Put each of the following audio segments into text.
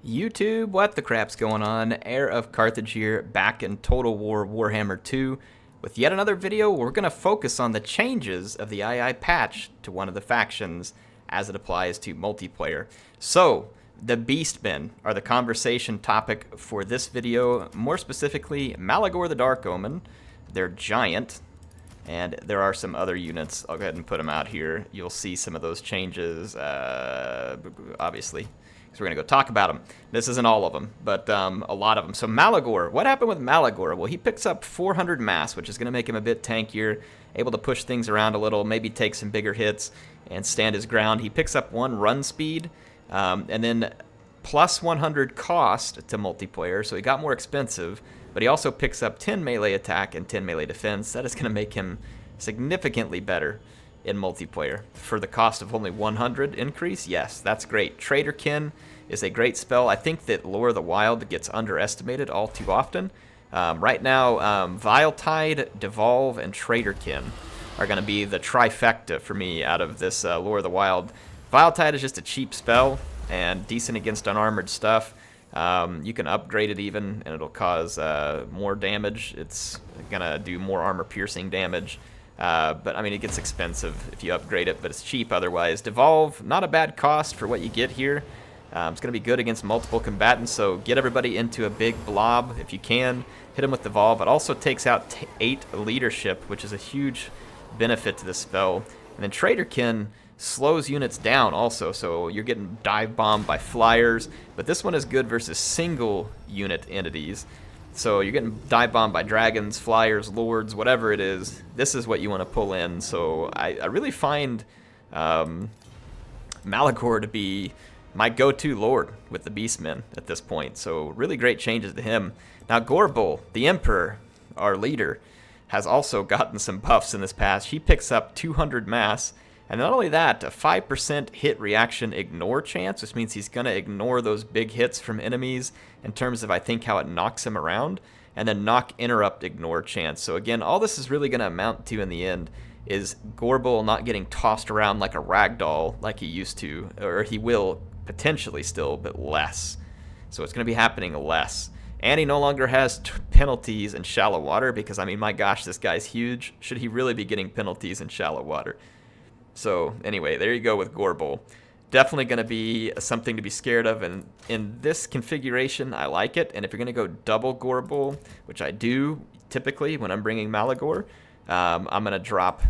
YouTube, what the crap's going on? HeirofCarthage here, back in Total War Warhammer 2 with yet another video where we're going to focus on the changes of the II patch to one of the factions as it applies to multiplayer. So, the Beastmen are the conversation topic for this video, more specifically Malagor the Dark Omen. They're giant, and there are some other units. I'll go ahead and put them out here. You'll see some of those changes, obviously. So we're going to go talk about them. This isn't all of them, but a lot of them. So Maligore, what happened with Maligore? Well, he picks up 400 mass, which is going to make him a bit tankier, able to push things around a little, maybe take some bigger hits and stand his ground. He picks up 1 run speed, and then plus 100 cost to multiplayer, so he got more expensive, but he also picks up 10 melee attack and 10 melee defense. That is going to make him significantly better in multiplayer. For the cost of only 100 increase, yes, that's great. Traderkin is a great spell. I think that Lore of the Wild gets underestimated all too often. Right now, Viletide, Devolve, and Traderkin are going to be the trifecta for me out of this Lore of the Wild. Viletide is just a cheap spell and decent against unarmored stuff. You can upgrade it even, and it'll cause more damage. It's going to do more armor-piercing damage. But, I mean, it gets expensive if you upgrade it, but it's cheap otherwise. Devolve, not a bad cost for what you get here. It's going to be good against multiple combatants, so get everybody into a big blob if you can. Hit them with Devolve. It also takes out 8 leadership, which is a huge benefit to this spell. And then Traderkin slows units down also, so you're getting dive bombed by flyers, but this one is good versus single unit entities. So you're getting dive bombed by dragons, flyers, lords, whatever it is. This is what you want to pull in. So I really find Malagor to be my go-to lord with the Beastmen at this point. So really great changes to him. Now Gourville the Emperor, our leader, has also gotten some buffs in this patch. He picks up 200 mass. And not only that, a 5% hit reaction ignore chance, which means he's going to ignore those big hits from enemies in terms of, I think, how it knocks him around. And then knock interrupt ignore chance. So again, all this is really going to amount to in the end is Gourville not getting tossed around like a ragdoll like he used to, or he will potentially still, but less. So it's going to be happening less. And he no longer has penalties in shallow water because, I mean, my gosh, this guy's huge. Should he really be getting penalties in shallow water? So anyway, there you go with Gourville. Definitely going to be something to be scared of, and in this configuration, I like it. And if you're going to go double Gourville, which I do typically when I'm bringing Malagor, I'm going to drop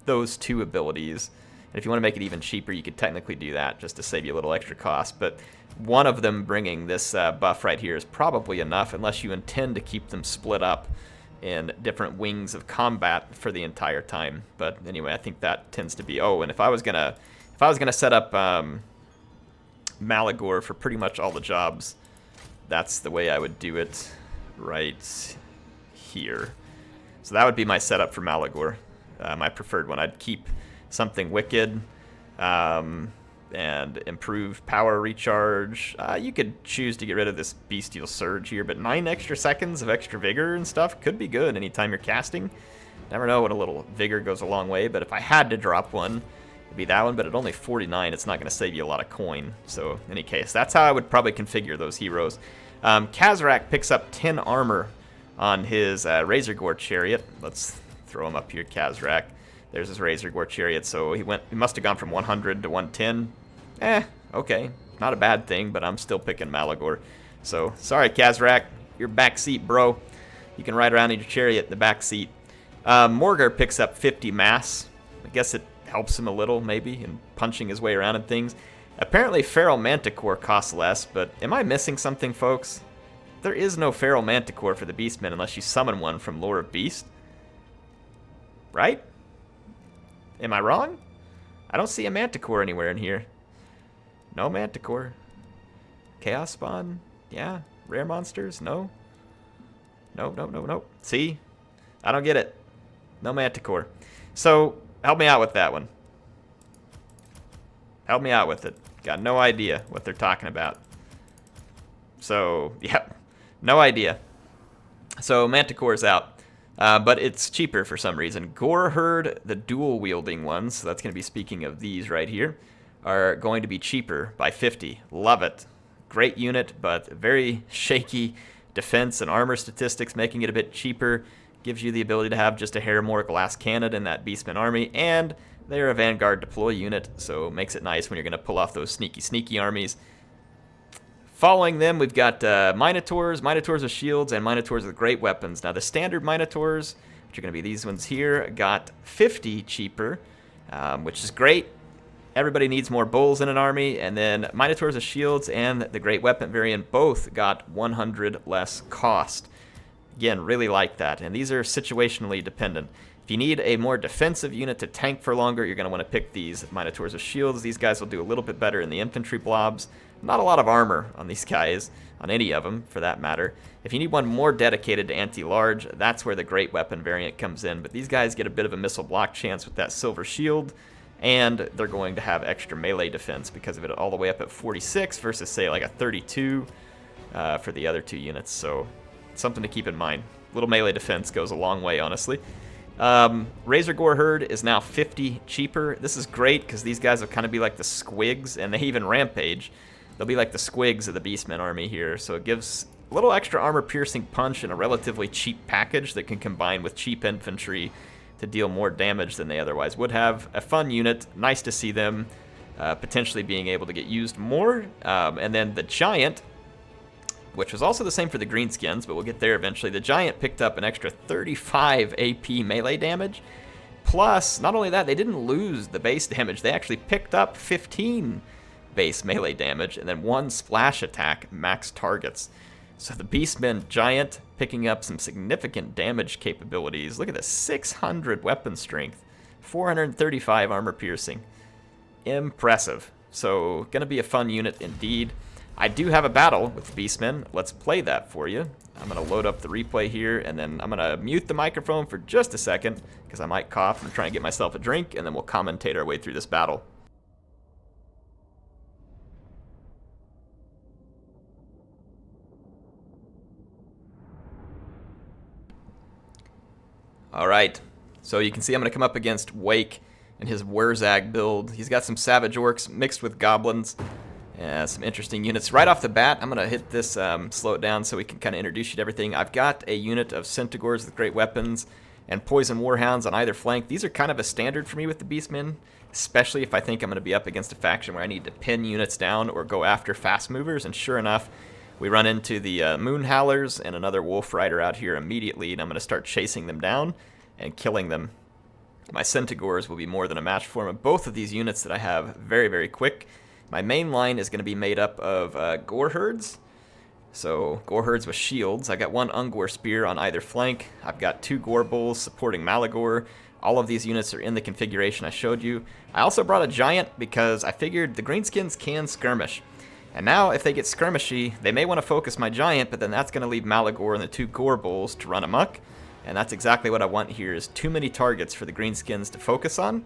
those 2 abilities. And if you want to make it even cheaper, you could technically do that just to save you a little extra cost. But one of them bringing this buff right here is probably enough, unless you intend to keep them split up in different wings of combat for the entire time. But anyway, I think that tends to be. Oh, and if I was gonna set up Malagor for pretty much all the jobs, that's the way I would do it right here. So that would be my setup for Malagor, my preferred one. I'd keep something wicked and improved power recharge. You could choose to get rid of this bestial surge here, but 9 extra seconds of extra vigor and stuff could be good anytime you're casting. Never know when a little vigor goes a long way, but if I had to drop one, it'd be that one, but at only 49, it's not going to save you a lot of coin. So in any case, that's how I would probably configure those heroes. Kazrak picks up 10 armor on his Razorgore chariot. Let's throw him up here, Kazrak. There's his Razorgore chariot, so he must have gone from 100 to 110. Okay, not a bad thing, but I'm still picking Malagor. So, sorry, Kazrak, your back seat, bro. You can ride around in your chariot in the back seat. Morgar picks up 50 mass. I guess it helps him a little, maybe, in punching his way around and things. Apparently, Feral Manticore costs less, but am I missing something, folks? There is no Feral Manticore for the Beastmen unless you summon one from Lore of Beast. Right? Am I wrong? I don't see a Manticore anywhere in here. No Manticore. Chaos Spawn? Yeah. Rare monsters? No. Nope. See? I don't get it. No Manticore. So, help me out with that one. Help me out with it. Got no idea what they're talking about. So, yeah. No idea. So, Manticore's out. But it's cheaper for some reason. Goreherd, the dual-wielding ones, so that's going to be speaking of these right here, are going to be cheaper by 50. Love it. Great unit, but very shaky defense and armor statistics, making it a bit cheaper. Gives you the ability to have just a hair more glass cannon in that Beastmen army, and they're a Vanguard deploy unit, so makes it nice when you're going to pull off those sneaky armies. Following them, we've got Minotaurs, Minotaurs with shields, and Minotaurs with great weapons. Now, the standard Minotaurs, which are going to be these ones here, got 50 cheaper, which is great. Everybody needs more bulls in an army, and then Minotaurs with shields and the great weapon variant both got 100 less cost. Again, really like that, and these are situationally dependent. If you need a more defensive unit to tank for longer, you're going to want to pick these Minotaurs with shields. These guys will do a little bit better in the infantry blobs. Not a lot of armor on these guys, on any of them, for that matter. If you need one more dedicated to anti-large, that's where the great weapon variant comes in. But these guys get a bit of a missile block chance with that silver shield, and they're going to have extra melee defense because of it all the way up at 46 versus, say, like a 32 for the other two units. So something to keep in mind. Little melee defense goes a long way, honestly. Razor Gore Herd is now 50 cheaper. This is great because these guys will kind of be like the squigs, and they even rampage. They'll be like the squigs of the Beastmen army here, so it gives a little extra armor-piercing punch in a relatively cheap package that can combine with cheap infantry to deal more damage than they otherwise would have. A fun unit, nice to see them potentially being able to get used more. And then the Giant, which was also the same for the Greenskins, but we'll get there eventually. The Giant picked up an extra 35 AP melee damage. Plus, not only that, they didn't lose the base damage, they actually picked up 15 base melee damage, and then 1 splash attack max targets. So the Beastmen Giant picking up some significant damage capabilities. Look at this, 600 weapon strength, 435 armor piercing. Impressive. So gonna be a fun unit indeed. I do have a battle with the Beastmen. Let's play that for you. I'm gonna load up the replay here, and then I'm gonna mute the microphone for just a second because I might cough and try and get myself a drink, and then we'll commentate our way through this battle. Alright, so you can see I'm going to come up against Wake and his Wurzag build. He's got some Savage Orcs mixed with Goblins. Some interesting units. Right off the bat, I'm going to hit this, slow it down so we can kind of introduce you to everything. I've got a unit of Centaurs with great weapons and Poison Warhounds on either flank. These are kind of a standard for me with the Beastmen, especially if I think I'm going to be up against a faction where I need to pin units down or go after fast movers, and sure enough, we run into the Moon Howlers and another Wolf Rider out here immediately, and I'm going to start chasing them down and killing them. My Centaurs will be more than a match for them. Both of these units that I have very quick. My main line is going to be made up of Gore Herds. So Gore Herds with shields. I got 1 Ungor Spear on either flank. I've got 2 Gore Bulls supporting Maligore. All of these units are in the configuration I showed you. I also brought a Giant because I figured the Greenskins can skirmish. And now, if they get skirmishy, they may want to focus my Giant, but then that's going to leave Maligore and the 2 Gore Bulls to run amok. And that's exactly what I want here, is too many targets for the Greenskins to focus on.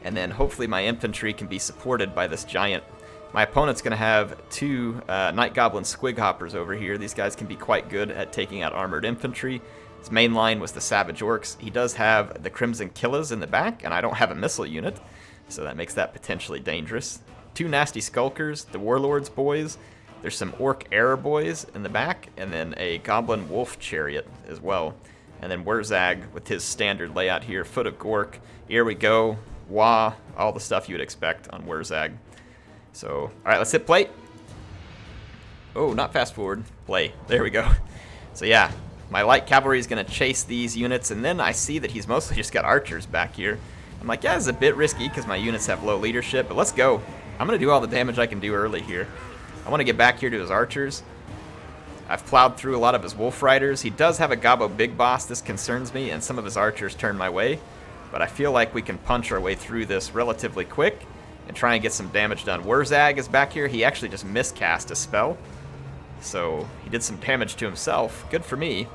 And then hopefully my infantry can be supported by this Giant. My opponent's going to have 2 Night Goblin Squig Hoppers over here. These guys can be quite good at taking out armored infantry. His main line was the Savage Orcs. He does have the Crimson Killas in the back, and I don't have a missile unit, so that makes that potentially dangerous. 2 nasty Skulkers, the Warlord's boys. There's some Orc Error boys in the back, and then a Goblin Wolf Chariot as well. And then Wurzag with his standard layout here, Foot of Gork. Here we go, Wah, all the stuff you would expect on Wurzag. So, alright, let's hit play. Oh, not fast forward, play. There we go. So yeah, my light cavalry is going to chase these units, and then I see that he's mostly just got archers back here. I'm like, yeah, it's a bit risky because my units have low leadership, but let's go. I'm going to do all the damage I can do early here. I want to get back here to his archers. I've plowed through a lot of his Wolf Riders. He does have a Gobbo Big Boss. This concerns me, and some of his archers turn my way. But I feel like we can punch our way through this relatively quick and try and get some damage done. Wurzag is back here. He actually just miscast a spell. So he did some damage to himself. Good for me.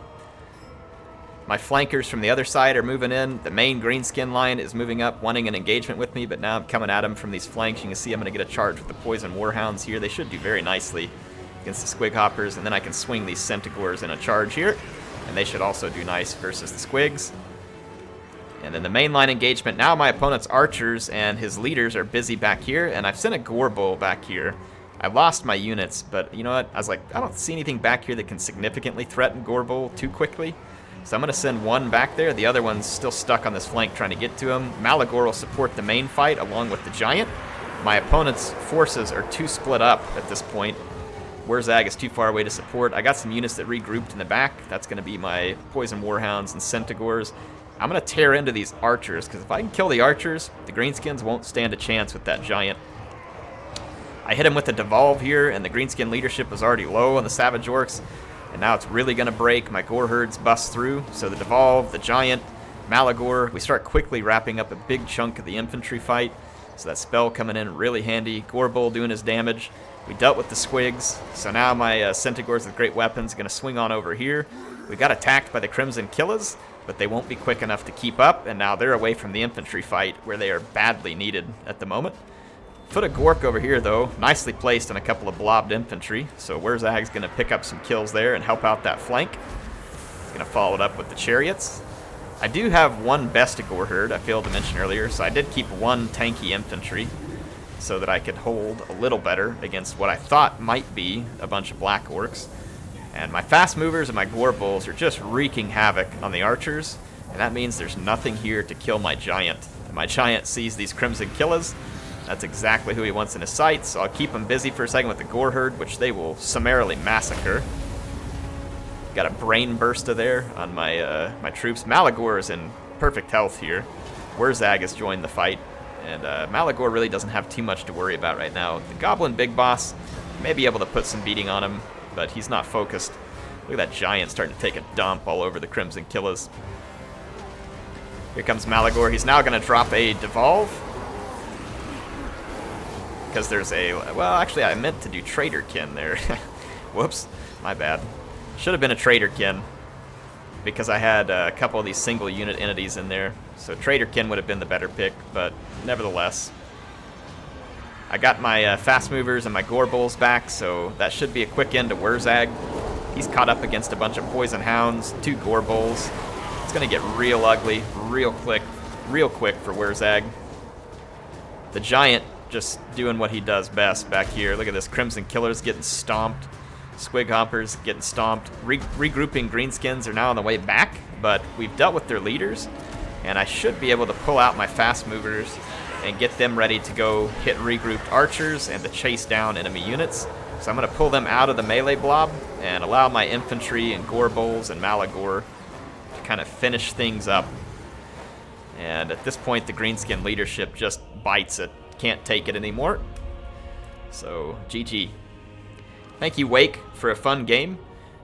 My flankers from the other side are moving in. The main Greenskin line is moving up, wanting an engagement with me, but now I'm coming at him from these flanks. You can see I'm going to get a charge with the Poison Warhounds here. They should do very nicely against the Squig Hoppers, and then I can swing these Centaurs in a charge here, and they should also do nice versus the Squigs. And then the mainline engagement, now my opponent's archers and his leaders are busy back here, and I've sent a Gourville back here. I lost my units, but you know what? I was like, I don't see anything back here that can significantly threaten Gourville too quickly. So I'm going to send one back there. The other one's still stuck on this flank trying to get to him. Maligore will support the main fight along with the giant. My opponent's forces are too split up at this point. WARZAG is too far away to support. I got some units that regrouped in the back. That's going to be my Poison Warhounds and Centaurs. I'm going to tear into these archers, because if I can kill the archers, the Greenskins won't stand a chance with that giant. I hit him with a Devolve here, and the Greenskin leadership was already low on the Savage Orcs, and now it's really going to break. My Gore Herds bust through, so the Devolve, the giant, Malagore, we start quickly wrapping up a big chunk of the infantry fight, so that spell coming in really handy. Gourville doing his damage. We dealt with the Squigs, so now my Centaurs with great weapons are going to swing on over here. We got attacked by the Crimson Killers, but they won't be quick enough to keep up, and now they're away from the infantry fight, where they are badly needed at the moment. Foot of Gork over here, though, nicely placed on a couple of blobbed infantry, so WARZAG's going to pick up some kills there and help out that flank. He's going to follow it up with the chariots. I do have one Bestigore herd, I failed to mention earlier, so I did keep one tanky infantry, so that I could hold a little better against what I thought might be a bunch of black orcs. And my fast movers and my Gourvilles are just wreaking havoc on the archers, and that means there's nothing here to kill my giant. My giant sees these Crimson Killers. That's exactly who he wants in his sights, so I'll keep him busy for a second with the Gore Herd, which they will summarily massacre. Got a Brain Burster there on my my troops. Malagor is in perfect health here. WARZAG has joined the fight, and Malagor really doesn't have too much to worry about right now. The Goblin Big Boss may be able to put some beating on him, but he's not focused. Look at that giant starting to take a dump all over the Crimson Killers. Here comes Malagor. He's now going to drop a Devolve, because there's a... Well, actually, I meant to do Traderkin there. Whoops, my bad. Should have been a Traderkin, because I had a couple of these single unit entities in there. So Traderkin would have been the better pick, but nevertheless. I got my fast movers and my Gourvilles back, so that should be a quick end to WARZAG. He's caught up against a bunch of Poison Hounds, 2 Gourvilles. It's going to get real ugly, real quick for WARZAG. The giant just doing what he does best back here. Look at this, Crimson Killers getting stomped. Squig Hoppers getting stomped. Regrouping Greenskins are now on the way back, but we've dealt with their leaders, and I should be able to pull out my fast movers and get them ready to go hit regrouped archers and to chase down enemy units. So I'm going to pull them out of the melee blob and allow my infantry and Gourvilles and Malagore to kind of finish things up. And at this point, the Greenskin leadership just bites it. Can't take it anymore. So, GG. Thank you, Wake, for a fun game.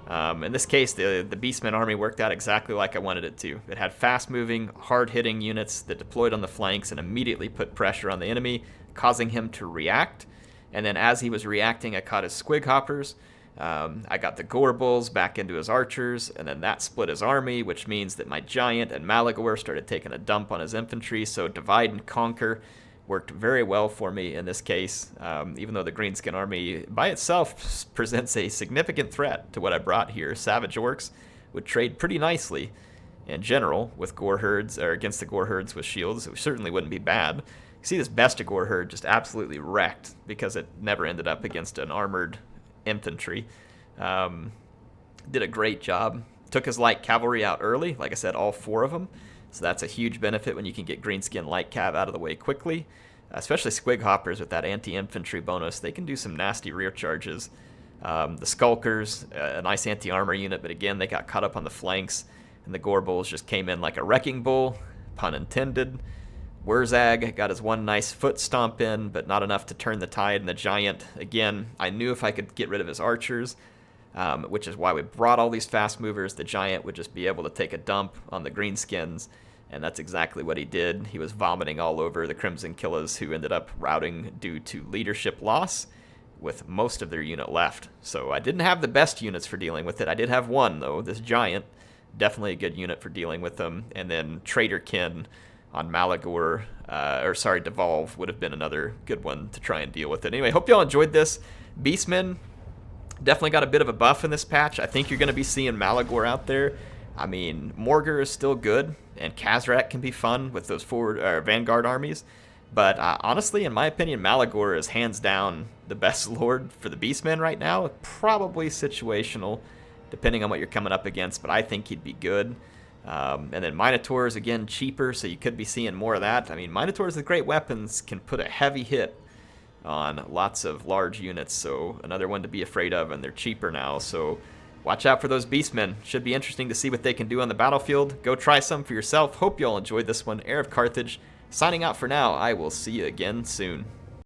In this case, the Beastmen army worked out exactly like I wanted it to. It had fast-moving, hard-hitting units that deployed on the flanks and immediately put pressure on the enemy, causing him to react. And then as he was reacting, I caught his Squig Hoppers. I got the Gourvilles back into his archers, and then that split his army, which means that my giant and Malagore started taking a dump on his infantry, so divide and conquer worked very well for me in this case, even though the Greenskin army by itself presents a significant threat to what I brought here. Savage Orcs would trade pretty nicely in general with Gore Herds, or against the Gore Herds with shields. It certainly wouldn't be bad. You see this Bestigore herd just absolutely wrecked because it never ended up against an armored infantry. Did a great job. Took his light cavalry out early, like I said, all 4 of them. So that's a huge benefit when you can get Greenskin light cav out of the way quickly. Especially Squig Hoppers with that anti-infantry bonus. They can do some nasty rear charges. The Skulkers, a nice anti-armor unit, but again, they got caught up on the flanks. And the Gourvilles just came in like a wrecking bull, pun intended. WARZAG got his one nice foot stomp in, but not enough to turn the tide. And the giant, again, I knew if I could get rid of his archers, which is why we brought all these fast movers, the giant would just be able to take a dump on the Greenskins, and that's exactly what he did. He was vomiting all over the Crimson Killers, who ended up routing due to leadership loss, with most of their unit left. So I didn't have the best units for dealing with it. I did have one, though, this giant. Definitely a good unit for dealing with them. And then Traderkin on Malagore, Devolve would have been another good one to try and deal with it. Anyway, hope y'all enjoyed this. Beastmen definitely got a bit of a buff in this patch. I think you're going to be seeing Malagore out there. I mean, Morgur is still good, and Khazrak can be fun with those Vanguard armies. But honestly, in my opinion, Malagor is hands down the best lord for the Beastmen right now. Probably situational, depending on what you're coming up against, but I think he'd be good. And then Minotaurs, again, cheaper, so you could be seeing more of that. I mean, Minotaurs with great weapons can put a heavy hit on lots of large units, so another one to be afraid of, and they're cheaper now, so watch out for those Beastmen. Should be interesting to see what they can do on the battlefield. Go try some for yourself. Hope you all enjoyed this one. HeirofCarthage signing out for now. I will see you again soon.